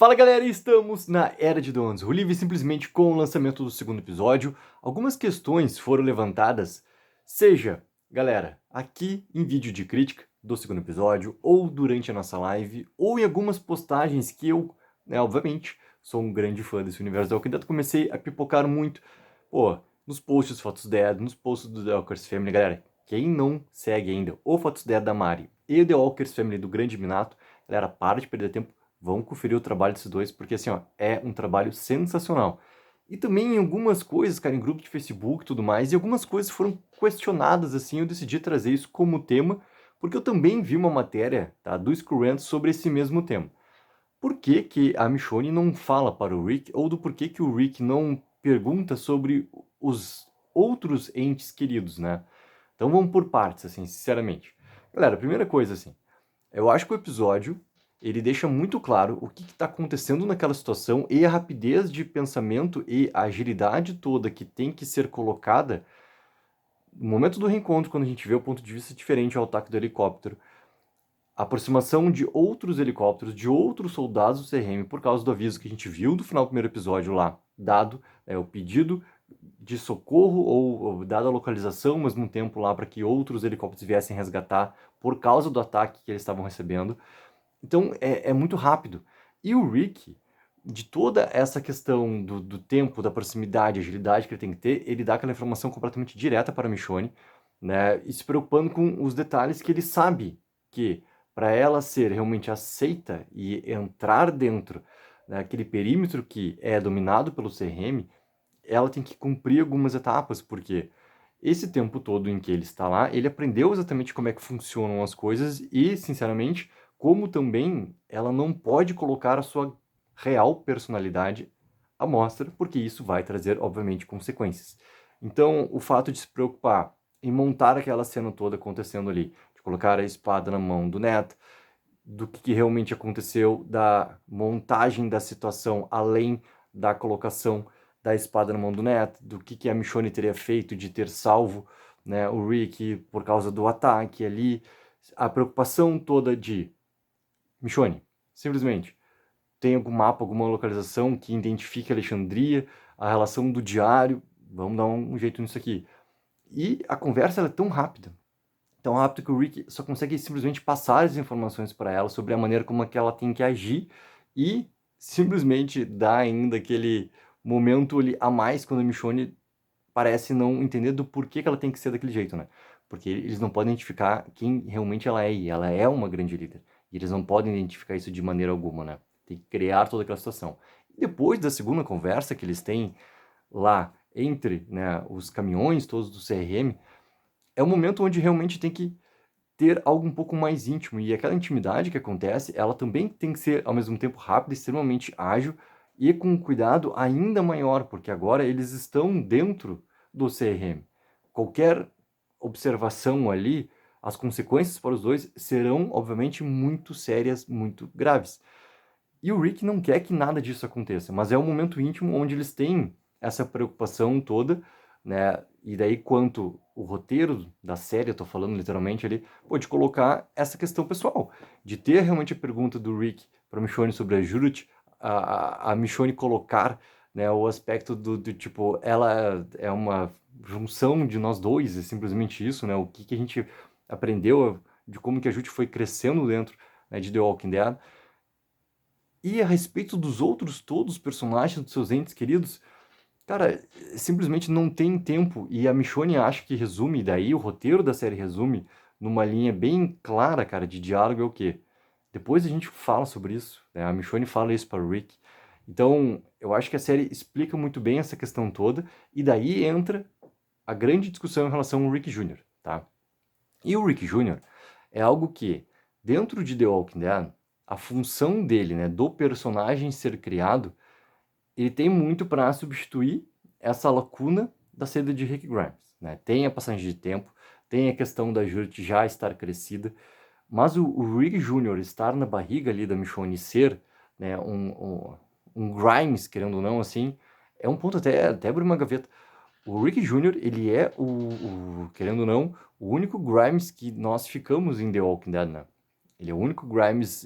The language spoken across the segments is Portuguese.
Fala galera, estamos na Era de Donos, o livro simplesmente com o lançamento do segundo episódio. Algumas questões foram levantadas, seja, galera, aqui em vídeo de crítica do segundo episódio, ou durante a nossa live, ou em algumas postagens que eu, obviamente, sou um grande fã desse universo da Walking Dead, comecei a pipocar muito, nos posts do Fotos Dead, nos posts do The Walkers Family, galera, quem não segue ainda o Fotos Dead da Mari e o The Walkers Family do Grande Minato, galera, para de perder tempo. Vão conferir o trabalho desses dois, porque assim, é um trabalho sensacional. E também em algumas coisas, cara, em grupo de Facebook e tudo mais, e algumas coisas foram questionadas, assim, eu decidi trazer isso como tema, porque eu também vi uma matéria, tá, do Screw Rant sobre esse mesmo tema. Por que que a Michonne não fala para o Rick, ou do porquê que o Rick não pergunta sobre os outros entes queridos, né? Então vamos por partes, assim, sinceramente. Galera, primeira coisa, assim, eu acho que o episódio ele deixa muito claro o que está acontecendo naquela situação e a rapidez de pensamento e a agilidade toda que tem que ser colocada no momento do reencontro, quando a gente vê o ponto de vista diferente ao ataque do helicóptero, a aproximação de outros helicópteros, de outros soldados do CRM, por causa do aviso que a gente viu no final do primeiro episódio lá, dado o pedido de socorro ou dada a localização ao mesmo tempo lá para que outros helicópteros viessem resgatar por causa do ataque que eles estavam recebendo. Então é muito rápido. E o Rick, de toda essa questão do tempo, da proximidade, agilidade que ele tem que ter, ele dá aquela informação completamente direta para a Michonne, né? E se preocupando com os detalhes que ele sabe que, para ela ser realmente aceita e entrar dentro daquele perímetro que é dominado pelo CRM, ela tem que cumprir algumas etapas, porque esse tempo todo em que ele está lá, ele aprendeu exatamente como é que funcionam as coisas e, sinceramente, como também ela não pode colocar a sua real personalidade à mostra, porque isso vai trazer, obviamente, consequências. Então, o fato de se preocupar em montar aquela cena toda acontecendo ali, de colocar a espada na mão do Ned, do que realmente aconteceu, da montagem da situação, além da colocação da espada na mão do Ned, do que a Michonne teria feito de ter salvo, né, o Rick por causa do ataque ali, a preocupação toda de Michonne, simplesmente, tem algum mapa, alguma localização que identifique Alexandria, a relação do diário, vamos dar um jeito nisso aqui. E a conversa é tão rápido que o Rick só consegue simplesmente passar as informações para ela sobre a maneira como é que ela tem que agir e simplesmente dá ainda aquele momento ali a mais quando a Michonne parece não entender do porquê que ela tem que ser daquele jeito, né? Porque eles não podem identificar quem realmente ela é, e ela é uma grande líder. E eles não podem identificar isso de maneira alguma, né? Tem que criar toda aquela situação. E depois da segunda conversa que eles têm lá entre, né, os caminhões todos do CRM, é um momento onde realmente tem que ter algo um pouco mais íntimo. E aquela intimidade que acontece, ela também tem que ser, ao mesmo tempo, rápida, extremamente ágil e com um cuidado ainda maior, porque agora eles estão dentro do CRM. Qualquer observação ali, as consequências para os dois serão, obviamente, muito sérias, muito graves. E o Rick não quer que nada disso aconteça, mas é um momento íntimo onde eles têm essa preocupação toda, né? E daí, quanto o roteiro da série, eu tô falando literalmente ali, pode colocar essa questão pessoal, de ter realmente a pergunta do Rick para Michonne sobre a Judith, a Michonne colocar, né, o aspecto do tipo, ela é uma junção de nós dois, é simplesmente isso, né? O que a gente aprendeu de como que a Judith foi crescendo dentro, né, de The Walking Dead. E a respeito dos outros todos os personagens, dos seus entes queridos, cara, simplesmente não tem tempo. E a Michonne acha que resume, daí o roteiro da série resume numa linha bem clara, cara, de diálogo é o quê? Depois a gente fala sobre isso, né? A Michonne fala isso para o Rick. Então, eu acho que a série explica muito bem essa questão toda, e daí entra a grande discussão em relação ao Rick Jr., tá? E o Rick Jr. é algo que, dentro de The Walking Dead, a função dele, né, do personagem ser criado, ele tem muito para substituir essa lacuna da saída de Rick Grimes, né? Tem a passagem de tempo, tem a questão da Judith já estar crescida, mas o Rick Jr. estar na barriga ali da Michonne ser, né, um Grimes, querendo ou não, assim, é um ponto até abrir uma gaveta. O Rick Jr., ele é querendo ou não, o único Grimes que nós ficamos em The Walking Dead, né? Ele é o único Grimes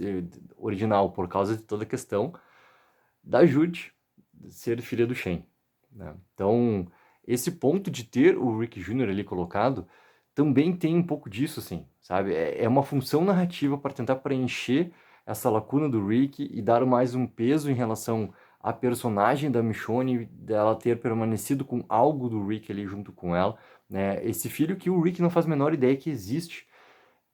original, por causa de toda a questão. da Jude ser filha do Shane, né? Então, esse ponto de ter o Rick Jr. ali colocado também tem um pouco disso, assim, sabe? É uma função narrativa para tentar preencher essa lacuna do Rick e dar mais um peso em relação à personagem da Michonne, dela ter permanecido com algo do Rick ali junto com ela, né? Esse filho que o Rick não faz a menor ideia que existe.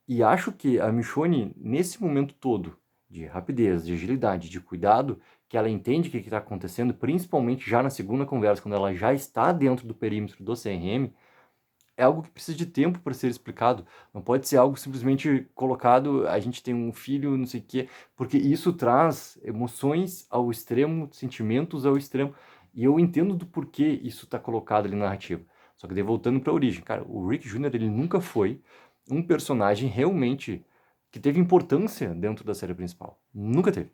E acho que a Michonne, nesse momento todo, de rapidez, de agilidade, de cuidado, que ela entende o que está acontecendo, principalmente já na segunda conversa, quando ela já está dentro do perímetro do CRM, é algo que precisa de tempo para ser explicado. Não pode ser algo simplesmente colocado, a gente tem um filho, não sei o quê, porque isso traz emoções ao extremo, sentimentos ao extremo. E eu entendo do porquê isso está colocado ali na narrativa. Só que daí voltando para a origem, cara, o Rick Jr. ele nunca foi um personagem realmente que teve importância dentro da série principal. Nunca teve.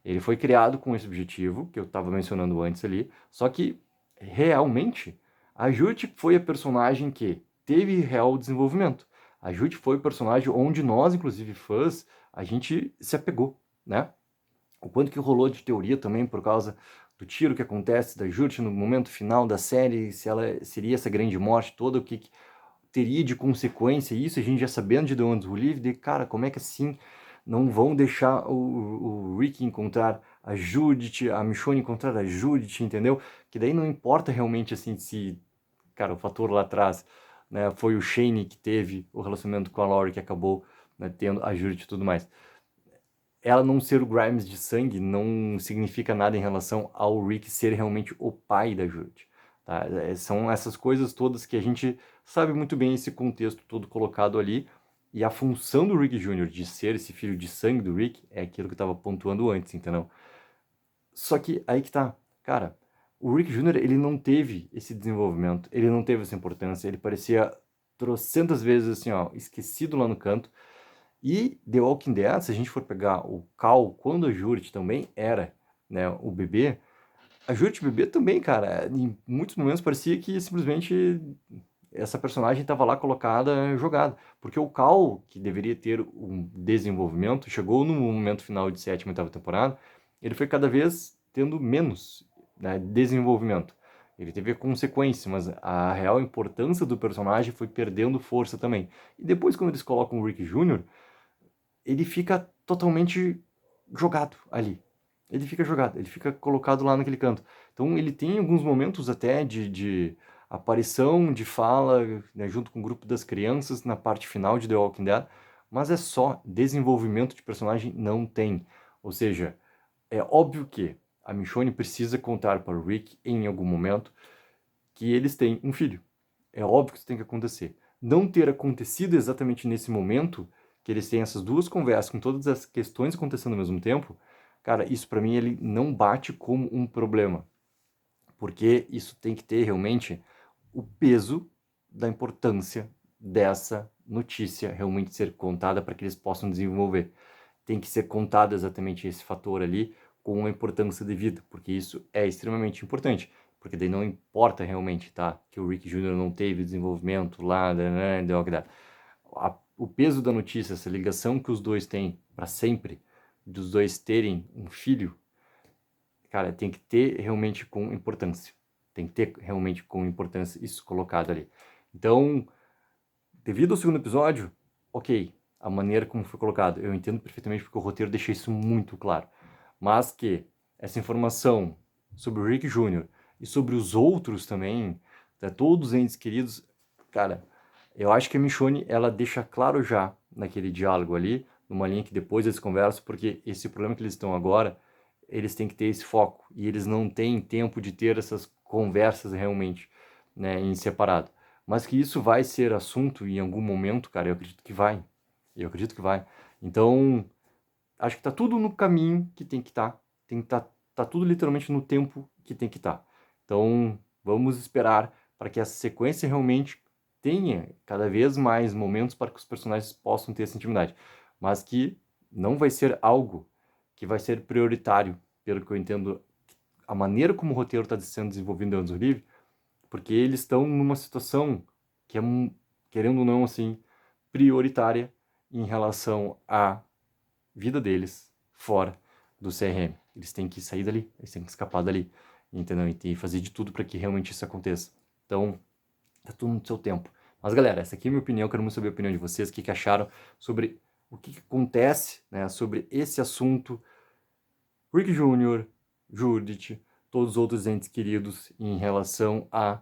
Ele foi criado com esse objetivo, que eu estava mencionando antes ali, só que realmente a Jurt foi a personagem que teve real desenvolvimento. A Jurt foi o personagem onde nós, inclusive fãs, a gente se apegou, né? O quanto que rolou de teoria também por causa do tiro que acontece da Jurt no momento final da série, se ela seria essa grande morte toda, o que teria de consequência isso, a gente já sabendo de The Ones Who Live, de cara, como é que assim não vão deixar o Rick encontrar a Judith, a Michonne encontrar a Judith, entendeu? Que daí não importa realmente assim se, cara, o fator lá atrás, né, foi o Shane que teve o relacionamento com a Laurie que acabou, né, tendo a Judith e tudo mais. Ela não ser o Grimes de sangue não significa nada em relação ao Rick ser realmente o pai da Judith. Tá? São essas coisas todas que a gente sabe muito bem esse contexto todo colocado ali. E a função do Rick Jr. de ser esse filho de sangue do Rick é aquilo que eu estava pontuando antes, entendeu? Só que aí que tá, cara, o Rick Jr. ele não teve esse desenvolvimento, ele não teve essa importância, ele parecia trocentas vezes assim, ó, esquecido lá no canto. E The Walking Dead, se a gente for pegar o Cal, quando a Judith também era, né, o bebê, a Judith bebê também, cara, em muitos momentos parecia que simplesmente essa personagem estava lá colocada, jogada. Porque o Cal, que deveria ter um desenvolvimento, chegou no momento final de sétima e oitava temporada, ele foi cada vez tendo menos, né, desenvolvimento. Ele teve consequência, mas a real importância do personagem foi perdendo força também. E depois, quando eles colocam o Rick Jr., ele fica totalmente jogado ali. Ele fica jogado, ele fica colocado lá naquele canto. Então ele tem alguns momentos até de aparição, de fala, né, junto com o grupo das crianças na parte final de The Walking Dead, mas é só desenvolvimento de personagem não tem. Ou seja, é óbvio que a Michonne precisa contar para o Rick em algum momento que eles têm um filho. É óbvio que isso tem que acontecer. Não ter acontecido exatamente nesse momento que eles têm essas duas conversas com todas as questões acontecendo ao mesmo tempo, cara, isso para mim ele não bate como um problema, porque isso tem que ter realmente o peso da importância dessa notícia realmente ser contada para que eles possam desenvolver. Tem que ser contado exatamente esse fator ali com a importância devida, porque isso é extremamente importante. Porque daí não importa realmente, tá? Que o Rick Jr. não teve desenvolvimento lá, né? O peso da notícia, essa ligação que os dois têm para sempre, dos dois terem um filho, cara, tem que ter realmente com importância. Tem que ter realmente com importância isso colocado ali. Então, devido ao segundo episódio, ok, a maneira como foi colocado, eu entendo perfeitamente porque o roteiro deixa isso muito claro. Mas que essa informação sobre o Rick Jr. e sobre os outros também, né, todos os entes queridos, cara, eu acho que a Michonne, ela deixa claro já naquele diálogo ali, numa linha que depois eles conversam, porque esse problema que eles estão agora, eles têm que ter esse foco, e eles não têm tempo de ter essas conversas realmente, né, em separado. Mas que isso vai ser assunto em algum momento, cara, eu acredito que vai. Eu acredito que vai. Então, acho que tá tudo no caminho que tem que estar. Tem que tá tudo literalmente no tempo que tem que estar. Então, vamos esperar para que essa sequência realmente tenha cada vez mais momentos para que os personagens possam ter essa intimidade. Mas que não vai ser algo que vai ser prioritário, pelo que eu entendo, a maneira como o roteiro está sendo desenvolvido em Anjos Livre, porque eles estão numa situação que é, querendo ou não, assim, prioritária em relação à vida deles fora do CRM. Eles têm que sair dali, eles têm que escapar dali, entendeu? E fazer de tudo para que realmente isso aconteça. Então, tá tudo no seu tempo. Mas, galera, essa aqui é a minha opinião, quero muito saber a opinião de vocês, o que acharam sobre o que acontece, né, sobre esse assunto. Rick Jr., Judith, todos os outros entes queridos em relação a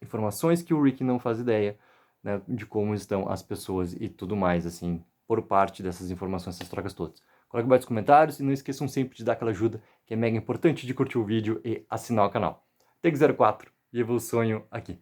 informações que o Rick não faz ideia, né, de como estão as pessoas e tudo mais, assim, por parte dessas informações, essas trocas todas. Coloque abaixo nos comentários e não esqueçam sempre de dar aquela ajuda, que é mega importante, de curtir o vídeo e assinar o canal. Tech04 e Evoluções aqui.